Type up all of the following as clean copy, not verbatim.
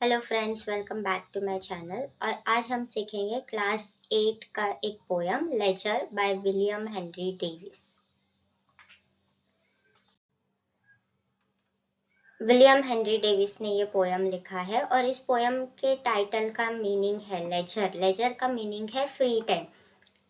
Hello friends, welcome back to my channel. और आज हम सीखेंगे क्लास 8 का एक poem leisure by William Henry Davies. William Henry Davies ने ये पोयम लिखा है और इस पोयम के टाइटल का मीनिंग है लेजर। लेजर का मीनिंग है फ्री टाइम।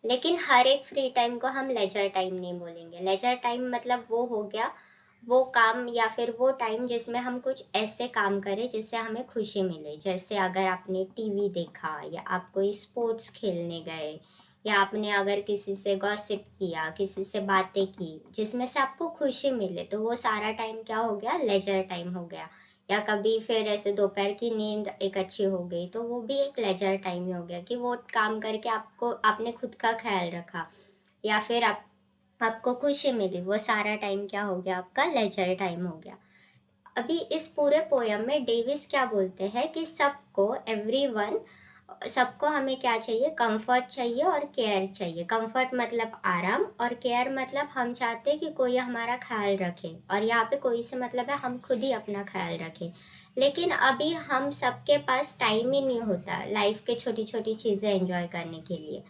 लेकिन हर एक फ्री टाइम को हम लेजर टाइम नहीं बोलेंगे। लेजर टाइम मतलब वो हो गया वो काम या फिर वो टाइम जिसमें हम कुछ ऐसे काम करें जिससे हमें खुशी मिले। जैसे अगर आपने टीवी देखा या आप कोई स्पोर्ट्स खेलने गए या आपने अगर किसी से गॉसिप किया, किसी से बातें की जिसमें से आपको खुशी मिले, तो वो सारा टाइम क्या हो गया? लेजर टाइम हो गया। या कभी फिर ऐसे दोपहर की नींद एक अच्छी हो गई तो वो भी एक लेजर टाइम ही हो गया कि वो काम करके आपने खुद का ख्याल रखा या फिर आपको खुशी मिली। वो सारा टाइम क्या हो गया? आपका लेजर टाइम हो गया। अभी इस पूरे पोयम में डेविस क्या बोलते हैं कि सबको हमें क्या चाहिए? कंफर्ट चाहिए और केयर चाहिए। कंफर्ट मतलब आराम और केयर मतलब हम चाहते हैं कि कोई हमारा ख्याल रखे। और यहाँ पे कोई से मतलब है हम खुद ही अपना ख्याल रखें। लेकिन अभी हम सबके पास टाइम ही नहीं होता लाइफ के छोटी छोटी चीजें एंजॉय करने के लिए।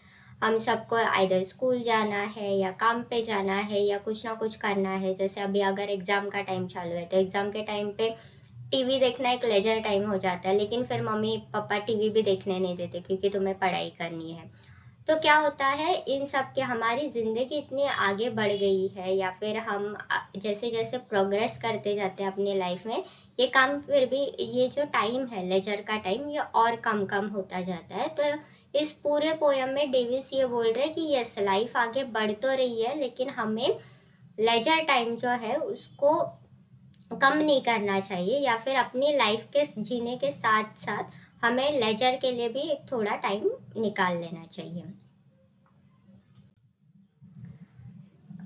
हम सबको आइदर स्कूल जाना है या काम पे जाना है या कुछ ना कुछ करना है। जैसे अभी अगर एग्जाम का टाइम चालू है तो एग्जाम के टाइम पे टीवी देखना एक लेजर टाइम हो जाता है, लेकिन फिर मम्मी पापा टीवी भी देखने नहीं देते क्योंकि तुम्हें पढ़ाई करनी है। तो क्या होता है, इन सब के हमारी जिंदगी इतनी आगे बढ़ गई है या फिर हम जैसे जैसे प्रोग्रेस करते जाते हैं अपनी लाइफ में, ये काम फिर भी ये जो टाइम है लेजर का टाइम ये और कम कम होता जाता है। तो इस पूरे पोयम में डेविस ये बोल रहे हैं कि यस, लाइफ आगे बढ़ तो रही है लेकिन हमें लेजर टाइम जो है उसको कम नहीं करना चाहिए या फिर अपनी लाइफ के जीने के साथ साथ हमें लेजर के लिए भी एक थोड़ा टाइम निकाल लेना चाहिए।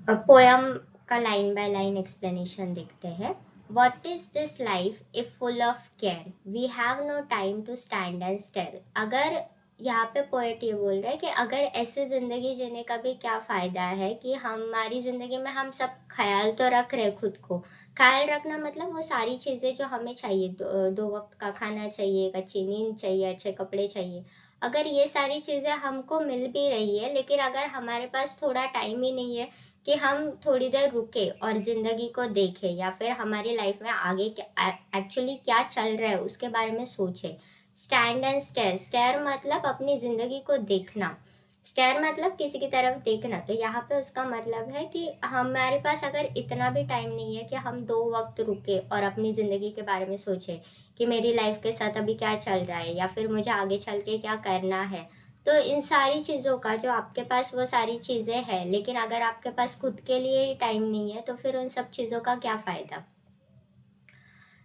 पोयम का लाइन बाय लाइन एक्सप्लेनेशन देखते हैं। What is this life if full of care? We have no time to stand and stare. अगर यहाँ पे पोएट ये बोल रहे हैं कि अगर ऐसे जिंदगी जीने का भी क्या फायदा है कि हमारी जिंदगी में हम सब ख्याल तो रख रहे खुद को। ख्याल रखना मतलब वो सारी चीजें जो हमें चाहिए, दो वक्त का खाना चाहिए, एक अच्छी नींद चाहिए, अच्छे कपड़े चाहिए। अगर ये सारी चीजें हमको मिल भी रही है लेकिन अगर हमारे पास थोड़ा टाइम ही नहीं है कि हम थोड़ी देर रुके और जिंदगी को देखें या फिर हमारी लाइफ में आगे एक्चुअली क्या चल रहा है उसके बारे में सोचे। Stand and stair. स्टेयर मतलब अपनी जिंदगी को देखना। स्टेयर मतलब किसी की तरफ देखना। तो यहाँ पे उसका मतलब है कि हमारे पास अगर इतना भी टाइम नहीं है कि हम दो वक्त रुके और अपनी जिंदगी के बारे में सोचे कि मेरी लाइफ के साथ अभी क्या चल रहा है या फिर मुझे आगे चल के क्या करना है। तो इन सारी चीजों का जो आपके पास वो सारी चीजें हैं लेकिन अगर आपके पास खुद के लिए ही टाइम नहीं है तो फिर उन सब चीजों का क्या फायदा?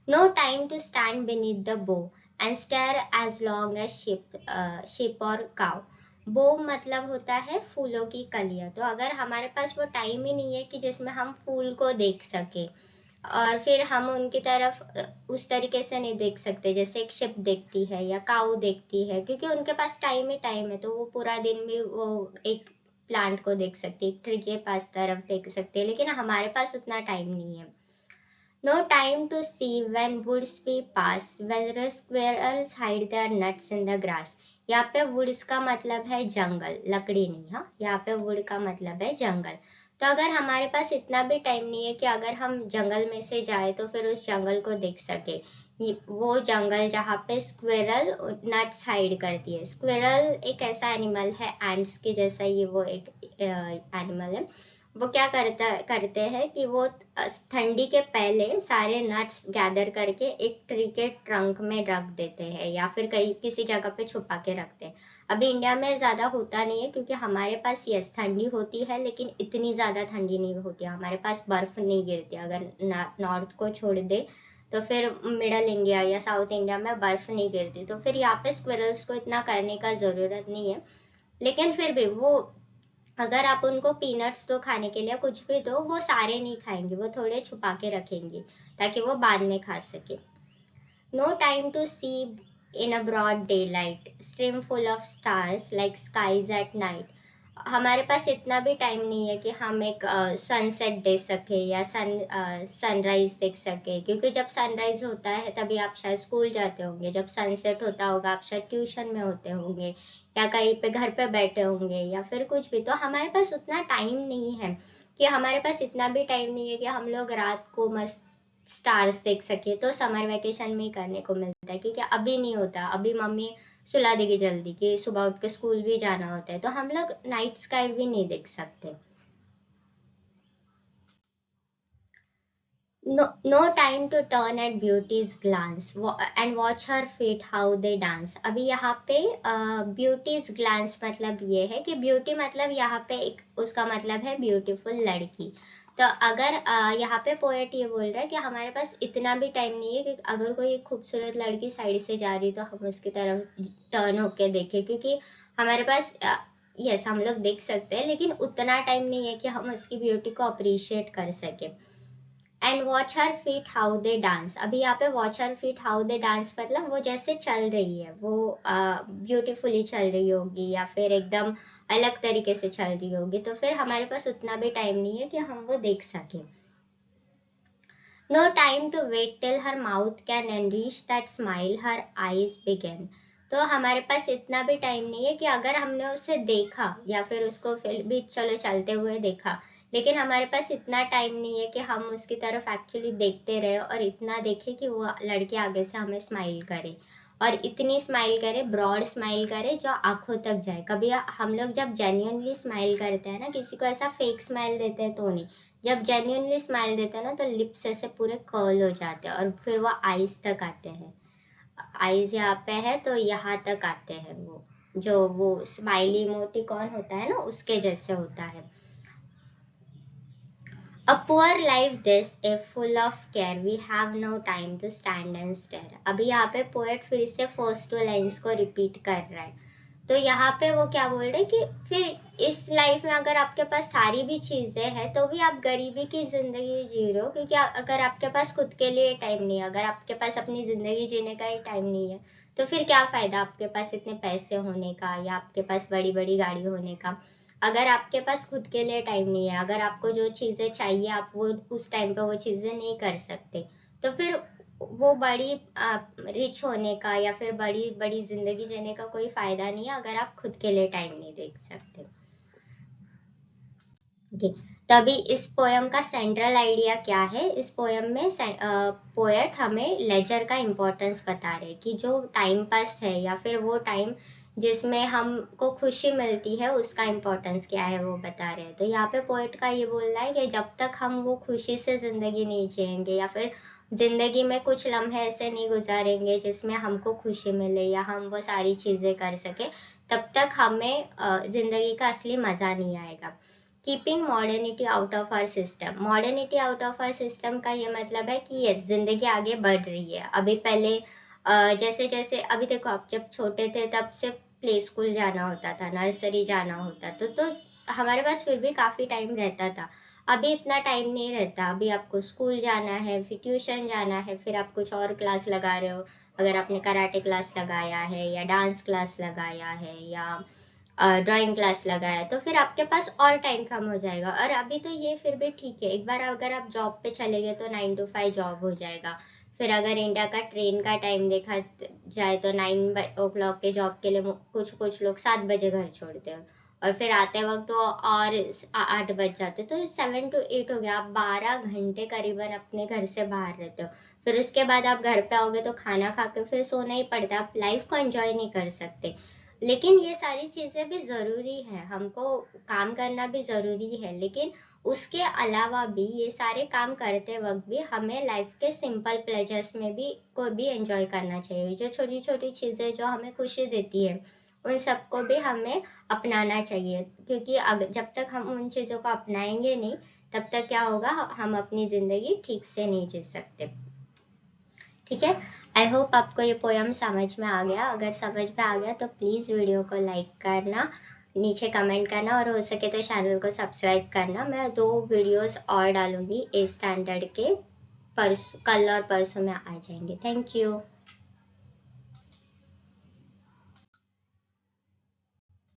No time to stand beneath the bow and stare as long as sheep or cow. बो मतलब होता है फूलों की कलियां। तो अगर हमारे पास वो टाइम ही नहीं है कि जिसमें हम फूल को देख सके और फिर हम उनकी तरफ उस तरीके से नहीं देख सकते जैसे एक शिप देखती है या काऊ देखती है, क्योंकि उनके पास टाइम ही टाइम है। तो वो पूरा दिन भी वो एक प्लांट को देख सकती है, एक ट्री के पास तरफ देख सकते हैं, लेकिन हमारे पास उतना टाइम नहीं है। No time to see when woods we pass, whether squirrels hide their nuts in the grass. यहाँ पे woods का मतलब है जंगल, लकड़ी नहीं। हाँ, यहाँ पे wood का मतलब है जंगल। तो अगर हमारे पास इतना भी टाइम नहीं है कि अगर हम जंगल में से जाए तो फिर उस जंगल को देख सके, वो जंगल जहाँ पे स्क्विरल नट्स हाइड करती है। स्क्विरल एक ऐसा एनिमल है, एंड्स के जैसा ही वो एक एनिमल है। वो क्या करते हैं कि वो ठंडी के पहले सारे नट्स गैदर करके एक ट्री के ट्रंक में रख देते हैं या फिर कहीं किसी जगह पे छुपा के रखते हैं। अभी इंडिया में ज्यादा होता नहीं है क्योंकि हमारे पास यस ठंडी होती है लेकिन इतनी ज्यादा ठंडी नहीं होती है। हमारे पास बर्फ नहीं गिरती। अगर नॉर्थ को छोड़ दे तो फिर मिडल इंडिया या साउथ इंडिया में बर्फ नहीं गिरती, तो फिर यहाँ पे स्क्विरल्स को इतना करने का जरूरत नहीं है। लेकिन फिर भी वो, अगर आप उनको पीनट्स दो खाने के लिए, कुछ भी दो, वो सारे नहीं खाएंगे, वो थोड़े छुपा के रखेंगे ताकि वो बाद में खा सके। No time to see in a broad daylight, stream full of stars like skies at night. हमारे पास इतना भी टाइम नहीं है कि हम एक सनसेट देख सके या सनराइज देख सके, क्योंकि जब सनराइज होता है तभी आप शायद स्कूल जाते होंगे, जब सनसेट होता होगा आप शायद ट्यूशन में होते होंगे या कहीं पे घर पे बैठे होंगे या फिर कुछ भी। तो हमारे पास उतना टाइम नहीं है, कि हमारे पास इतना भी टाइम नहीं है कि हम लोग रात को मस्त स्टार्स देख सके। तो समर वेकेशन में ही करने को मिलता है, क्योंकि अभी नहीं होता, अभी मम्मी सुला देगी जल्दी कि सुबह उठ के स्कूल भी जाना होता है, तो हम लोग नाइट स्काई भी नहीं देख सकते। No time to turn at beauty's glance and watch her feet how they dance। अभी यहाँ पे beauty's glance मतलब ये है कि beauty मतलब यहाँ पे एक उसका मतलब है ब्यूटीफुल लड़की। तो अगर यहाँ पे पोएट ये बोल रहा है कि हमारे पास इतना भी टाइम नहीं है कि अगर कोई खूबसूरत लड़की साइड से जा रही तो हम उसकी तरफ टर्न होके देखें, क्योंकि हमारे पास यस हम लोग देख सकते हैं, लेकिन उतना टाइम नहीं है कि हम उसकी ब्यूटी को अप्रिशिएट कर सके। And watch her feet how they dance. अभी यहाँ पे watch her feet how they dance मतलब वो जैसे चल रही है वो ब्यूटीफुली चल रही होगी या फिर एकदम अलग तरीके से चल रही होगी, तो फिर हमारे पास उतना भी टाइम नहीं है कि हम वो देख सकें। No time to wait till her mouth can enrich that smile her eyes began. तो हमारे पास इतना भी टाइम नहीं है कि अगर हमने उसे देखा या फिर उसको फिर भी चलो चलते हुए देखा, लेकिन हमारे पास इतना टाइम नहीं है कि हम उसकी तरफ एक्चुअली देखते रहे और इतना देखे कि वो लड़की आगे से हमें स्माइल करे, और इतनी स्माइल करे, ब्रॉड स्माइल करे जो आंखों तक जाए। कभी हम लोग जब जेन्युइनली स्माइल करते हैं ना, किसी को ऐसा फेक स्माइल देते हैं तो नहीं, जब जेन्युइनली स्माइल देते हैं ना तो लिप्स ऐसे पूरे कर्ल हो जाते हैं और फिर वो आईज तक आते हैं। आईज यहाँ पे है तो यहाँ तक आते हैं, वो जो वो स्माइली इमोटिकॉन होता है ना उसके जैसे होता है। A poor life this, if full of care, we have no time to stand and stare। अभी यहाँ पे पोएट फिर से फर्स्ट टू लाइंस को रिपीट कर रहा है। तो यहाँ पे वो क्या बोल रहे हैं कि फिर इस लाइफ में अगर आपके पास सारी भी चीजें हैं तो भी आप गरीबी की जिंदगी जी रहे हो, क्योंकि अगर आपके पास खुद के लिए टाइम नहीं है, अगर आपके पास अपनी जिंदगी जीने का ही टाइम नहीं है, तो फिर क्या फायदा आपके पास इतने पैसे होने का या आपके पास बड़ी बड़ी गाड़ी होने का। अगर आपके पास खुद के लिए टाइम नहीं है, अगर आपको जो चीजें चाहिए आप वो उस टाइम पे वो चीजें नहीं कर सकते, तो फिर वो बड़ी रिच होने का या फिर बड़ी बड़ी जिंदगी जीने का कोई फायदा नहीं है अगर आप खुद के लिए टाइम नहीं देख सकते। ओके, तभी इस पोयम का सेंट्रल आइडिया क्या है? इस पोयम में पोएट हमें लेजर का इम्पोर्टेंस बता रहे कि जो टाइम पास है या फिर वो टाइम जिसमें हमको खुशी मिलती है उसका इम्पोर्टेंस क्या है वो बता रहे हैं। तो यहाँ पे पोएट का ये बोलना है कि जब तक हम वो खुशी से जिंदगी नहीं जिएंगे या फिर जिंदगी में कुछ लम्हे ऐसे नहीं गुजारेंगे जिसमें हमको खुशी मिले या हम वो सारी चीजें कर सके, तब तक हमें जिंदगी का असली मजा नहीं आएगा। Keeping modernity out of our system. Modernity out of our system का ये मतलब है कि ये जिंदगी आगे बढ़ रही है। अभी पहले जैसे जैसे अभी देखो आप जब छोटे थे तब से प्ले स्कूल जाना होता था, नर्सरी जाना होता तो हमारे पास फिर भी काफी टाइम रहता था। अभी इतना टाइम नहीं रहता, अभी आपको स्कूल जाना है, फिर ट्यूशन जाना है, फिर आप कुछ और क्लास लगा रहे हो, अगर आपने कराटे क्लास लगाया है या डांस क्लास लगाया है या ड्राइंग क्लास लगाया, तो फिर आपके पास और टाइम कम हो जाएगा। और अभी तो ये फिर भी ठीक है, एक बार अगर आप जॉब पे चले गए तो 9 to 5 जॉब हो जाएगा। फिर अगर इंडिया का ट्रेन का टाइम देखा जाए तो 9 o'clock के जॉब के लिए कुछ कुछ लोग 7 बजे घर छोड़ते हैं और फिर आते वक्त तो और 8 बज जाते, तो 7 to 8 हो गया, आप 12 घंटे करीबन अपने घर से बाहर रहते हो। फिर उसके बाद आप घर पे आओगे तो खाना खा के फिर सोना ही पड़ता है, आप लाइफ को एंजॉय नहीं कर सकते। लेकिन ये सारी चीजें भी जरूरी है, हमको काम करना भी जरूरी है, लेकिन उसके अलावा भी ये सारे काम करते वक्त भी हमें लाइफ के सिंपल प्लेजर्स में भी को भी एंजॉय करना चाहिए। जो छोटी छोटी चीजें जो हमें खुशी देती है उन सबको भी हमें अपनाना चाहिए, क्योंकि जब तक हम उन चीजों को अपनाएंगे नहीं तब तक क्या होगा, हम अपनी जिंदगी ठीक से नहीं जी सकते। ठीक है, आई होप आपको ये पोयम समझ में आ गया। अगर समझ में आ गया तो प्लीज़ वीडियो को लाइक करना, नीचे कमेंट करना और हो सके तो चैनल को सब्सक्राइब करना। मैं 2 वीडियोस और डालूंगी ए स्टैंडर्ड के, कल और परसों में आ जाएंगे। Thank you.